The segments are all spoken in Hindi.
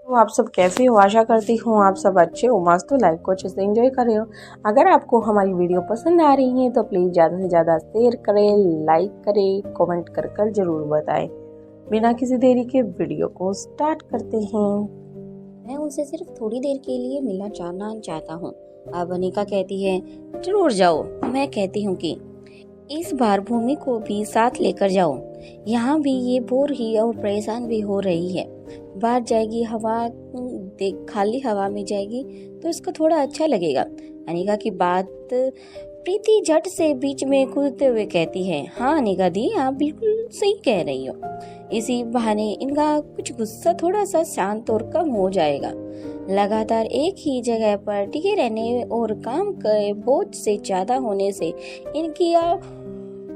तो आप सब कैसे हो? आशा करती हूँ आप सब अच्छे हो, मस्त हो, लाइफ को अच्छे से एंजॉय कर रहे हो। अगर आपको हमारी वीडियो पसंद आ रही है तो प्लीज़ ज़्यादा से ज़्यादा शेयर करें, लाइक करें, कमेंट कर ज़रूर बताएं। बिना किसी देरी के वीडियो को स्टार्ट करते हैं। मैं उनसे सिर्फ थोड़ी देर के लिए मिलना जानना चाहता हूँ। अब अनिका कहती है जरूर जाओ। मैं कहती हूँ कि इस बार भूमि को भी साथ लेकर जाओ। यहाँ भी ये बोर ही और परेशान भी हो रही है। बाहर जाएगी, हवा देख खाली हवा में जाएगी तो इसको थोड़ा अच्छा लगेगा। अनिका की बात प्रीति झट से बीच में कूदते हुए कहती है, हाँ अनिका दी, आप बिल्कुल सही कह रही हो। इसी बहाने इनका कुछ गुस्सा थोड़ा सा शांत और कम हो जाएगा। लगातार एक ही जगह पर टिके रहने और काम के बोझ से ज्यादा होने से इनकी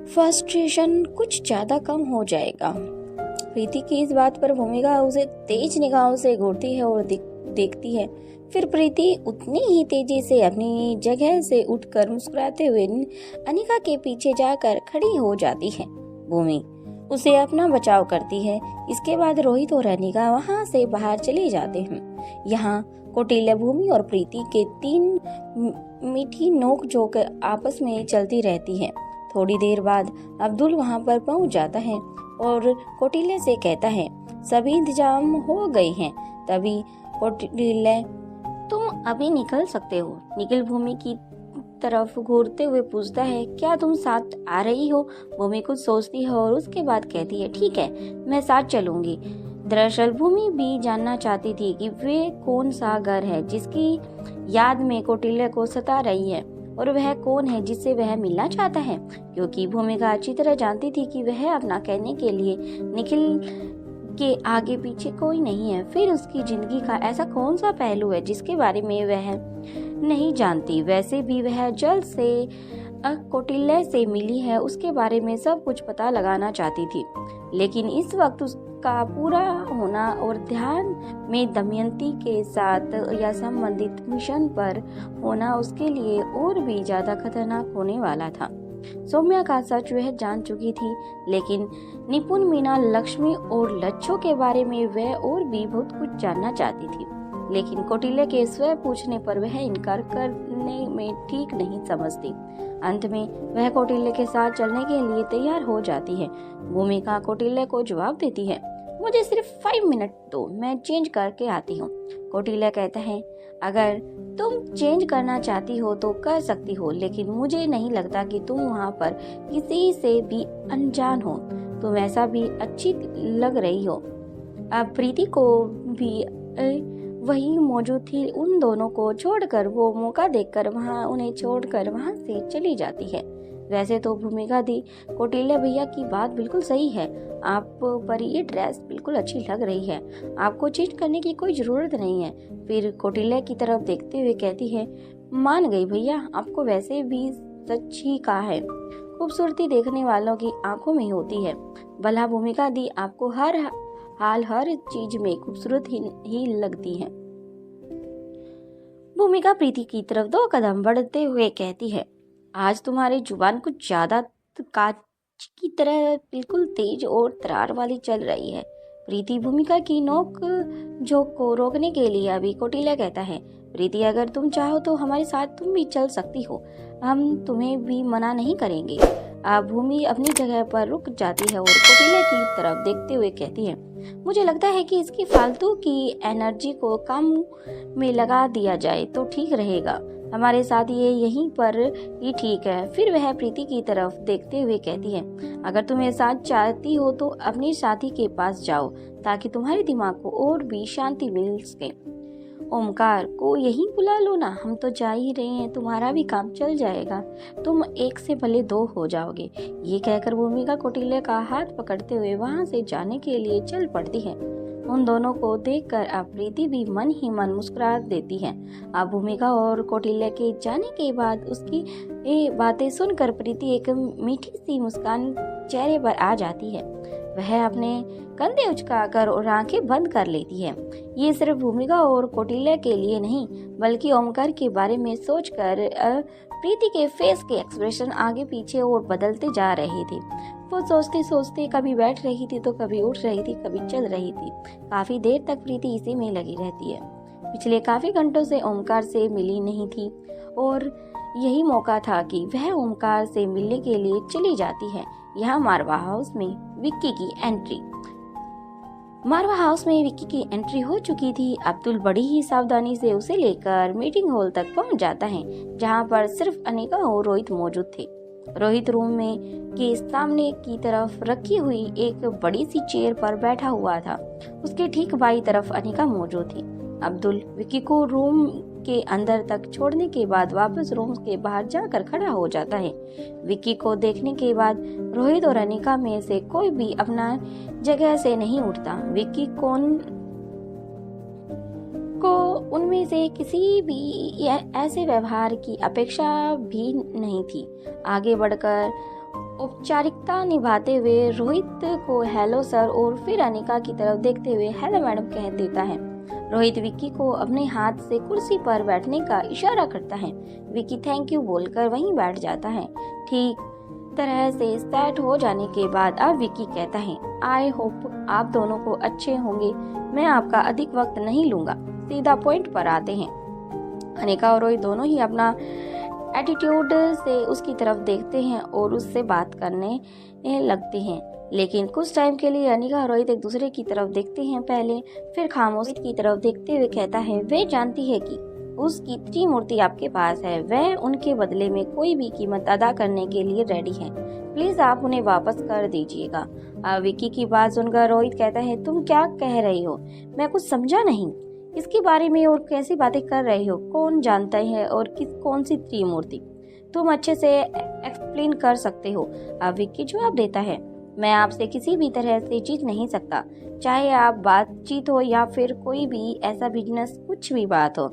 फ्रस्ट्रेशन कुछ ज्यादा कम हो जाएगा। प्रीति की इस बात पर भूमिका उसे तेज निगाहों से घूरती है और देखती है। फिर प्रीति उतनी ही तेजी से अपनी जगह से उठकर मुस्कुराते हुए अनिका के पीछे जाकर खड़ी हो जाती है। भूमि उसे अपना बचाव करती है। इसके बाद रोहित और अनिका वहां से बाहर चले जाते हैं। यहाँ कौटिल्य, भूमि और प्रीति के तीन मीठी नोक-झोंक आपस में चलती रहती है। थोड़ी देर बाद अब्दुल वहां पर पहुंच जाता है और कौटिल्य से कहता है सभी इंतजाम हो गए हैं। तभी कौटिल्य, तुम अभी निकल सकते हो। निखिल भूमि की तरफ घूरते हुए पूछता है, क्या तुम साथ आ रही हो? भूमि कुछ सोचती है और उसके बाद कहती है, ठीक है, मैं साथ चलूंगी। दरअसल भूमि भी जानना चाहती थी कि वे कौन सा घर है जिसकी याद में कौटिल्य को सता रही है और वह कौन है जिससे वह मिलना चाहता है, क्योंकि भूमिका अच्छी तरह जानती थी कि वह अपना कहने के लिए निखिल के आगे पीछे कोई नहीं है। फिर उसकी जिंदगी का ऐसा कौन सा पहलू है जिसके बारे में वह नहीं जानती। वैसे भी वह जल्द से कौटिल्य से मिली है, उसके बारे में सब कुछ पता लगाना चाहती थी। लेकिन इस वक्त उसका पूरा होना और ध्यान में दमयंती के साथ या संबंधित मिशन पर होना उसके लिए और भी ज्यादा खतरनाक होने वाला था। सौम्या का सच वह जान चुकी थी, लेकिन निपुण मीना, लक्ष्मी और लच्छो के बारे में वह और भी बहुत कुछ जानना चाहती थी। लेकिन कौटिल्य के स्वयं पूछने पर वह इनकार करने में ठीक नहीं समझती। अंत में वह कौटिल्य के साथ चलने के लिए तैयार हो जाती है। भूमिका कौटिल्य को जवाब देती है, मुझे सिर्फ 5 मिनट दो, मैं चेंज करके आती हूँ। कौटिल्य कहता है, अगर तुम चेंज करना चाहती हो तो कर सकती हो, लेकिन मुझे नहीं लगता कि तुम वहाँ पर किसी से भी अनजान हो। तुम ऐसा भी अच्छी लग रही हो। अब प्रीति को भी वही मौजूद थी। उन दोनों को छोड़कर वो मौका देखकर उन्हें छोड़कर वहाँ से चली जाती है। वैसे तो भूमिका दी, कौटिल्य भैया की बात बिल्कुल सही है, आप पर ये ड्रेस बिल्कुल अच्छी लग रही है, आपको चेंज करने की कोई जरूरत नहीं है। फिर कौटिल्य की तरफ देखते हुए कहती है, मान गई भैया, आपको वैसे भी सच ही कहा है, खूबसूरती देखने वालों की आंखों में होती है। भला भूमिका दी, आपको हर हाल हर चीज में खूबसूरत ही लगती है। भूमिका प्रीति की तरफ 2 कदम बढ़ते हुए कहती है, आज तुम्हारी जुबान कुछ ज्यादा कांच की तरह बिल्कुल तेज और तरार वाली चल रही है। प्रीति भूमिका की नोक झोंक को रोकने के लिए अभी कौटिल्य कहता है, प्रीति अगर तुम चाहो तो हमारे साथ तुम भी चल सकती हो, हम तुम्हें भी मना नहीं करेंगे। भूमि अपनी जगह पर रुक जाती है और कौटिल्य की तरफ देखते हुए कहती है, मुझे लगता है कि इसकी फालतू की एनर्जी को काम में लगा दिया जाए तो ठीक रहेगा। हमारे साथ ये यहीं पर ही ठीक है। फिर वह प्रीति की तरफ देखते हुए कहती है, अगर तुम ये साथ चाहती हो तो अपने साथी के पास जाओ ताकि तुम्हारे दिमाग को और भी शांति मिल सके। ओमकार को यहीं बुला लो ना, हम तो जा ही रहे हैं, तुम्हारा भी काम चल जाएगा, तुम एक से भले 2 हो जाओगे। ये कहकर भूमिका कौटिल्य का हाथ पकड़ते हुए वहां से जाने के लिए चल पड़ती है। उन दोनों को देखकर अब प्रीति भी मन ही मन मुस्कुरा देती है। अब भूमिका और कौटिल्य के जाने के बाद उसकी ये बातें सुनकर प्रीति एक मीठी सी मुस्कान चेहरे पर आ जाती है। वह अपने कंधे उचकाकर और आंखें बंद कर लेती है। ये सिर्फ भूमिका और कौटिल्य के लिए नहीं, बल्कि ओमकार के बारे में सोचकर प्रीति के फेस के एक्सप्रेशन आगे पीछे और बदलते जा रहे थे। वो सोचते सोचते कभी बैठ रही थी तो कभी उठ रही थी, कभी चल रही थी। काफी देर तक प्रीति इसी में लगी रहती है। पिछले काफी घंटों से ओमकार से मिली नहीं थी और यही मौका था कि वह ओमकार से मिलने के लिए चली जाती है। यहाँ मारवा हाउस में विक्की की एंट्री। मारवा हाउस में विक्की की एंट्री हो चुकी थी। अब्दुल बड़ी ही सावधानी से उसे लेकर मीटिंग हॉल तक पहुंच जाता है, जहां पर सिर्फ अनिका और रोहित मौजूद थे। रोहित रूम में के सामने की तरफ रखी हुई एक बड़ी सी चेयर पर बैठा हुआ था। उसके ठीक बाई तरफ अनिका मौजूद थी। अब्दुल विक्की को रूम के अंदर तक छोड़ने के बाद वापस रूम के बाहर जाकर खड़ा हो जाता है। विक्की को देखने के बाद रोहित और अनिका में से कोई भी अपना जगह से नहीं उठता। विक्की को उनमें से किसी भी ऐसे व्यवहार की अपेक्षा भी नहीं थी। आगे बढ़कर औपचारिकता निभाते हुए रोहित को हेलो सर और फिर अनिका की तरफ देखते हुए हेलो मैडम कह देता है। रोहित विक्की को अपने हाथ से कुर्सी पर बैठने का इशारा करता है। विक्की थैंक यू बोलकर वहीं बैठ जाता है। ठीक तरह से सेट हो जाने के बाद अब विक्की कहता है, आई होप आप दोनों को अच्छे होंगे। मैं आपका अधिक वक्त नहीं लूंगा, सीधा पॉइंट पर आते हैं। अनिका और रोहित दोनों ही अपना एटीट्यूड से उसकी तरफ देखते हैं और उससे बात करने लगते हैं। लेकिन कुछ टाइम के लिए अनिका और रोहित एक दूसरे की तरफ देखते हैं पहले, फिर खामोशी की तरफ देखते हुए कहता है, वह जानती है कि उसकी त्रिमूर्ति आपके पास है। वह उनके बदले में कोई भी कीमत अदा करने के लिए रेडी है। प्लीज आप उन्हें वापस कर दीजिएगा। विक्की की बात सुनकर रोहित कहता है, तुम क्या कह रही हो? मैं कुछ समझा नहीं इसके बारे में और कैसी बातें कर रहे हो? कौन जानता है और कौन सी त्रिमूर्ति? तुम अच्छे से एक्सप्लेन कर सकते हो। विक्की जवाब देता है, मैं आपसे किसी भी तरह से जीत नहीं सकता, चाहे आप बातचीत हो या फिर कोई भी ऐसा बिजनेस, कुछ भी बात हो।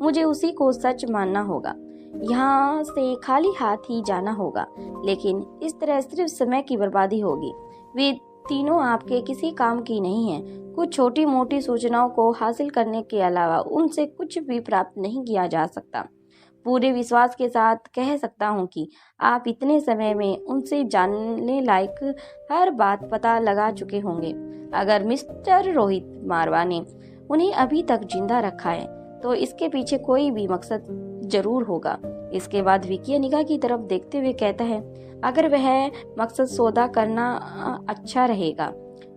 मुझे उसी को सच मानना होगा। यहाँ से खाली हाथ ही जाना होगा, लेकिन इस तरह सिर्फ समय की बर्बादी होगी। वे तीनों आपके किसी काम की नहीं है। कुछ छोटी मोटी सूचनाओं को हासिल करने के अलावा उनसे कुछ भी प्राप्त नहीं किया जा सकता। पूरे विश्वास के साथ कह सकता हूँ कि आप इतने समय में उनसे जानने लायक हर बात पता लगा चुके होंगे। अगर मिस्टर रोहित मारवा ने उन्हें अभी तक जिंदा रखा है तो इसके पीछे कोई भी मकसद जरूर होगा। इसके बाद विक्की अनिका की तरफ देखते हुए कहता है, अगर वह मकसद सौदा करना अच्छा रहेगा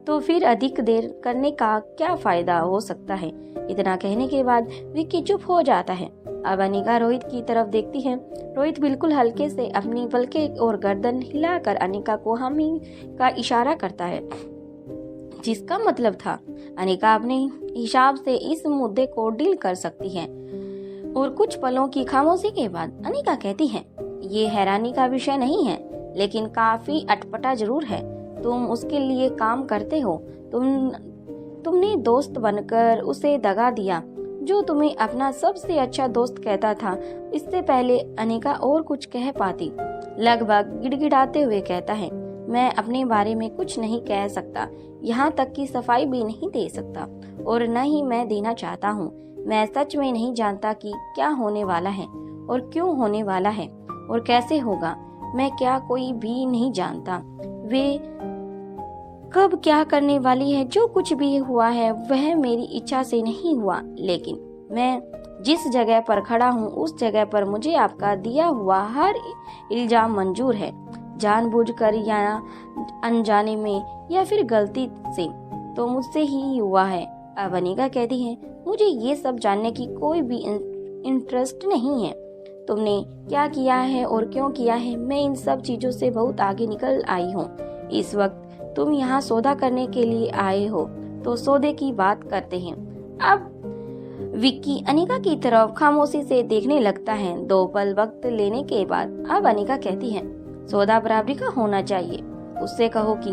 तो फिर अधिक देर करने का क्या फायदा हो सकता है। इतना कहने के बाद विक्की चुप हो जाता है। अब अनिका रोहित की तरफ देखती है। रोहित बिल्कुल हल्के से अपनी पलकें और गर्दन हिलाकर अनिका को हामी का इशारा करता है, जिसका मतलब था अनिका अपने हिसाब से इस मुद्दे को डील कर सकती है। और कुछ पलों की खामोशी के बाद अनिका कहती है, ये हैरानी का विषय नहीं है, लेकिन काफी अटपटा जरूर है। तुम उसके लिए काम करते हो। तुमने दोस्त बनकर उसे दगा दिया, जो तुम्हें अपना सबसे अच्छा दोस्त कहता था। इससे पहले अनिका और कुछ कह पाती, लगभग गिड़गिड़ाते हुए कहता है, मैं अपने बारे में कुछ नहीं कह सकता, यहाँ तक कि सफाई भी नहीं दे सकता, और न ही मैं देना चाहता हूँ। मैं सच में नहीं जानता कि क्या होने वाला है और क्यों होने वाला है और कैसे होगा। मैं क्या कोई भी नहीं जानता वे कब क्या करने वाली है। जो कुछ भी हुआ है वह मेरी इच्छा से नहीं हुआ, लेकिन मैं जिस जगह पर खड़ा हूँ उस जगह पर मुझे आपका दिया हुआ हर इल्जाम मंजूर है, जानबूझकर या अनजाने में या फिर गलती से, तो मुझसे ही हुआ है। अब अनिका कहती है, मुझे ये सब जानने की कोई भी इंटरेस्ट नहीं है। तुमने क्या किया है और क्यों किया है, मैं इन सब चीजों से बहुत आगे निकल आई हूँ। इस वक्त तुम यहाँ सौदा करने के लिए आए हो, तो सौदे की बात करते हैं। अब विक्की अनिका की तरफ खामोशी से देखने लगता है। 2 पल वक्त लेने के बाद अब अनिका कहती है, सौदा बराबरी का होना चाहिए। उससे कहो कि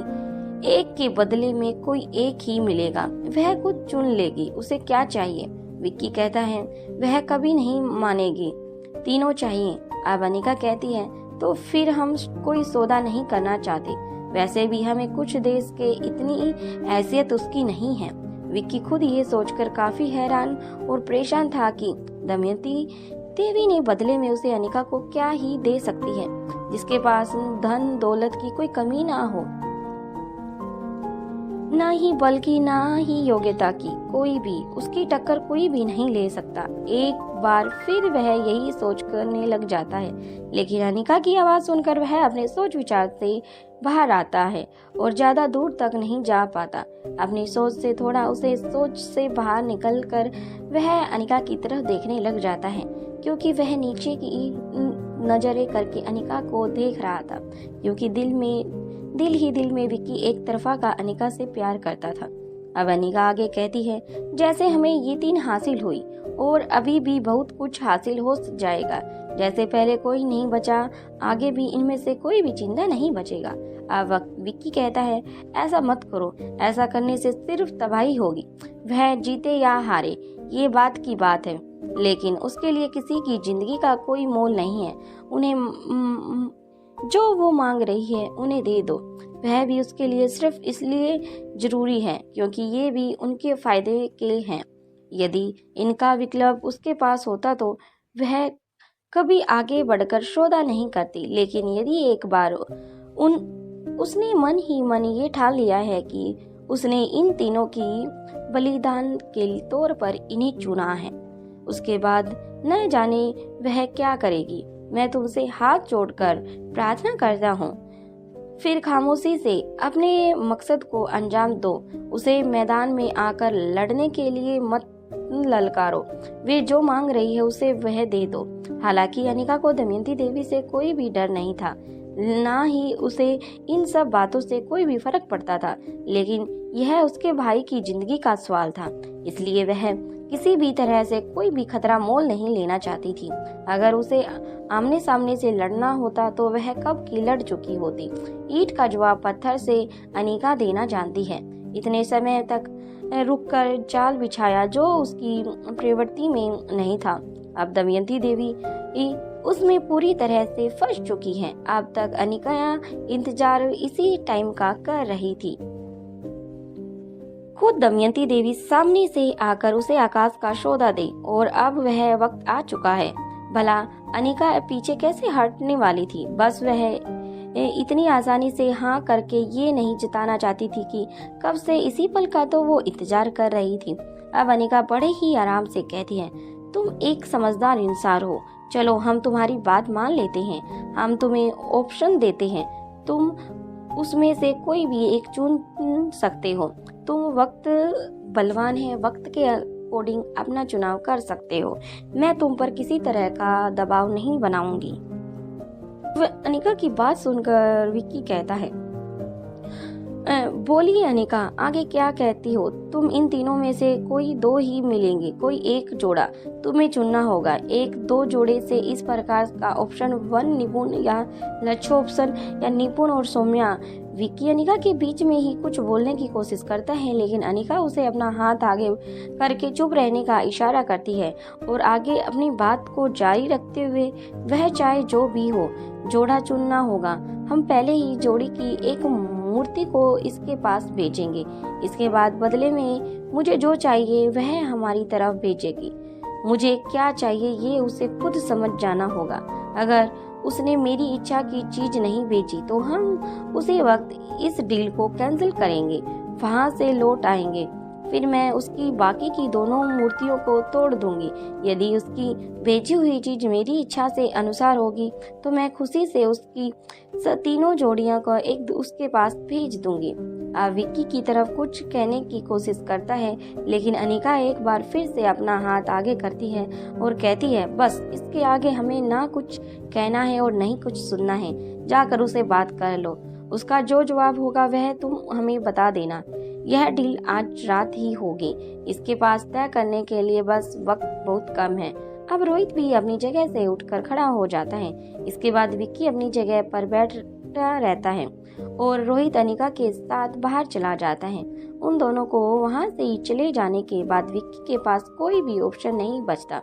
एक के बदले में कोई एक ही मिलेगा, वह कुछ चुन लेगी, उसे क्या चाहिए। विक्की कहता है, वह कभी नहीं मानेगी, तीनों चाहिए। अब अनिका कहती है, तो फिर हम कोई सौदा नहीं करना चाहते। वैसे भी हमें कुछ देश के इतनी हैसियत उसकी नहीं है। विक्की खुद ये सोचकर काफी हैरान और परेशान था कि दमयंती देवी ने बदले में उसे अनिका को क्या ही दे सकती है, जिसके पास धन दौलत की कोई कमी ना हो, ना ही बल्कि ना ही योग्यता की। कोई भी उसकी टक्कर कोई भी नहीं ले सकता। एक बार फिर वह यही सोच करने लग जाता है, लेकिन अनिका की आवाज सुनकर वह अपने सोच विचार से बाहर आता है और ज्यादा दूर तक नहीं जा पाता। अपनी सोच से थोड़ा उसे सोच से बाहर निकलकर वह अनिका की तरफ देखने लग जाता है, क्योंकि वह नीचे की नजरें करके अनिका को देख रहा था, क्योंकि दिल ही दिल में विक्की एक तरफा का अनिका से प्यार करता था। अब अनिका आगे कहती है, जैसे हमें ये 3 हासिल हुई और अभी भी बहुत कुछ हासिल हो जाएगा। जैसे पहले कोई नहीं बचा, आगे भी इनमें से कोई भी जिंदा नहीं बचेगा। अब विक्की कहता है, ऐसा मत करो, ऐसा करने से सिर्फ तबाही होगी। वह जीते या हारे ये बात की बात है, लेकिन उसके लिए किसी की जिंदगी का कोई मोल नहीं है। उन्हें जो वो मांग रही है उन्हें दे दो। वह भी उसके लिए सिर्फ इसलिए जरूरी है क्योंकि ये भी उनके फायदे के हैं। यदि इनका विकल्प उसके पास होता तो वह कभी आगे बढ़कर सौदा नहीं करती, लेकिन यदि एक बार उसने मन ही मन ये ठान लिया है कि उसने इन तीनों की बलिदान के तौर पर इन्हें चुना है, उसके बाद न जाने वह क्या करेगी। मैं तुमसे हाथ जोड़कर प्रार्थना करता हूँ, फिर खामोशी से अपने मकसद को अंजाम दो। उसे मैदान में आकर लड़ने के लिए मत ललकारो। वे जो मांग रही है उसे वह दे दो। हालांकि अनिका को दमयंती देवी से कोई भी डर नहीं था, ना ही उसे इन सब बातों से कोई भी फर्क पड़ता था, लेकिन यह उसके भाई की जिंदगी का सवाल था, इसलिए वह किसी भी तरह से कोई भी खतरा मोल नहीं लेना चाहती थी। अगर उसे आमने सामने से लड़ना होता तो वह कब की लड़ चुकी होती। ईंट का जवाब पत्थर से अनिका देना जानती है। इतने समय तक रुककर जाल बिछाया जो उसकी प्रवृत्ति में नहीं था। अब दमयंती देवी उसमें पूरी तरह से फंस चुकी है। अब तक अनिका इंतजार इसी टाइम का कर रही थी। खुद दमयंती देवी सामने से आकर उसे आकाश का सौदा दे, और अब वह वक्त आ चुका है। भला अनिका पीछे कैसे हटने वाली थी। बस वह इतनी आसानी से हाँ करके ये नहीं जताना चाहती थी कि कब से इसी पल का तो वो इंतजार कर रही थी। अब अनिका बड़े ही आराम से कहती है, तुम एक समझदार इंसान हो, चलो हम तुम्हारी बात मान लेते हैं। हम तुम्हें ऑप्शन देते हैं, तुम उसमें से कोई भी एक चुन सकते हो। तुम वक्त बलवान है, वक्त के अकॉर्डिंग अपना चुनाव कर सकते हो। मैं तुम पर किसी तरह का दबाव नहीं बनाऊंगी। अनिका की बात सुनकर विक्की कहता है, बोलिए अनिका, आगे क्या कहती हो? तुम इन तीनों में से कोई 2 ही मिलेंगे, कोई एक जोड़ा तुम्हें चुनना होगा। 1-2 जोड़े से इस प्रकार का ऑप्शन 1 निपुण या लक्ष्य ऑप्शन या निपुण और सौम्या। विक्की अनिका के बीच में ही कुछ बोलने की कोशिश करता है, लेकिन अनिका उसे अपना हाथ आगे करके चुप रहने का इशारा करती है और आगे अपनी बात को जारी रखते हुए, वह चाहे जो भी हो, जोड़ा चुनना होगा। हम पहले ही जोड़ी की एक मूर्ति को इसके पास भेजेंगे। इसके बाद बदले में मुझे जो चाहिए वह हमारी तरफ भेजेगी। मुझे क्या चाहिए ये उसे खुद समझ जाना होगा। अगर उसने मेरी इच्छा की चीज नहीं बेची तो हम उसी वक्त इस डील को कैंसिल करेंगे, वहां से लौट आएंगे। फिर मैं उसकी बाकी की दोनों मूर्तियों को तोड़ दूंगी। यदि उसकी बेची हुई चीज मेरी इच्छा से अनुसार होगी तो मैं खुशी से उसकी तीनों जोड़ियों को एक उसके पास भेज दूंगी। विक्की की तरफ कुछ कहने की कोशिश करता है, लेकिन अनिका एक बार फिर से अपना हाथ आगे करती है और कहती है, बस इसके आगे हमें ना कुछ कहना है और नहीं कुछ सुनना है। जाकर उसे बात कर लो, उसका जो जवाब होगा वह तुम हमें बता देना। यह डील आज रात ही होगी। इसके पास तय करने के लिए बस वक्त बहुत कम है। अब रोहित भी अपनी जगह से उठकर खड़ा हो जाता है। इसके बाद विक्की अपनी जगह पर बैठा रहता है और रोहित अनिका के साथ बाहर चला जाता है। उन दोनों को वहां से चले जाने के बाद विक्की के पास कोई भी ऑप्शन नहीं बचता।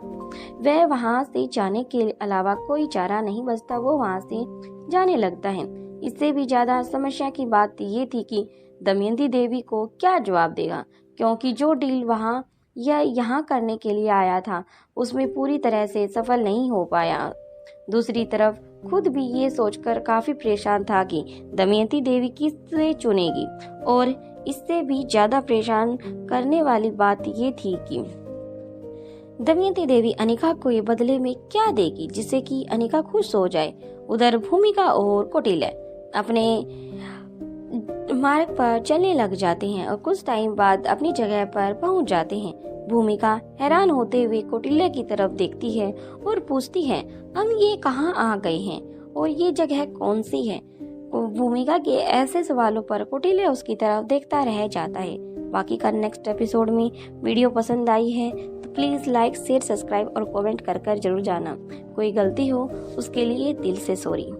वह वहां से जाने के अलावा कोई चारा नहीं बचता। वो वहां से जाने लगता है। इससे भी ज्यादा समस्या की बात ये थी कि दमयंती देवी को क्या जवाब देगा, क्योंकि जो डील वहां यह यहाँ करने के लिए आया था उसमें पूरी तरह से सफल नहीं हो पाया। दूसरी तरफ खुद भी ये सोचकर काफी परेशान था कि दमयंती देवी किसे चुनेगी, और इससे भी ज्यादा परेशान करने वाली बात ये थी कि दमयंती देवी अनिका को ये बदले में क्या देगी जिससे कि अनिका खुश हो जाए। उधर भूमिका और कौटिल्य अपने मार्ग पर चलने लग जाते हैं और कुछ टाइम बाद अपनी जगह पर पहुंच जाते हैं। भूमिका हैरान होते हुए कौटिल्य की तरफ देखती है और पूछती है, हम ये कहाँ आ गए हैं और ये जगह कौन सी है। भूमिका के ऐसे सवालों पर कौटिल्य उसकी तरफ देखता रह जाता है। बाकी का नेक्स्ट एपिसोड में वीडियो पसंद आई है तो प्लीज़ लाइक, शेयर, सब्सक्राइब और कमेंट कर जरूर जाना। कोई गलती हो उसके लिए दिल से सॉरी।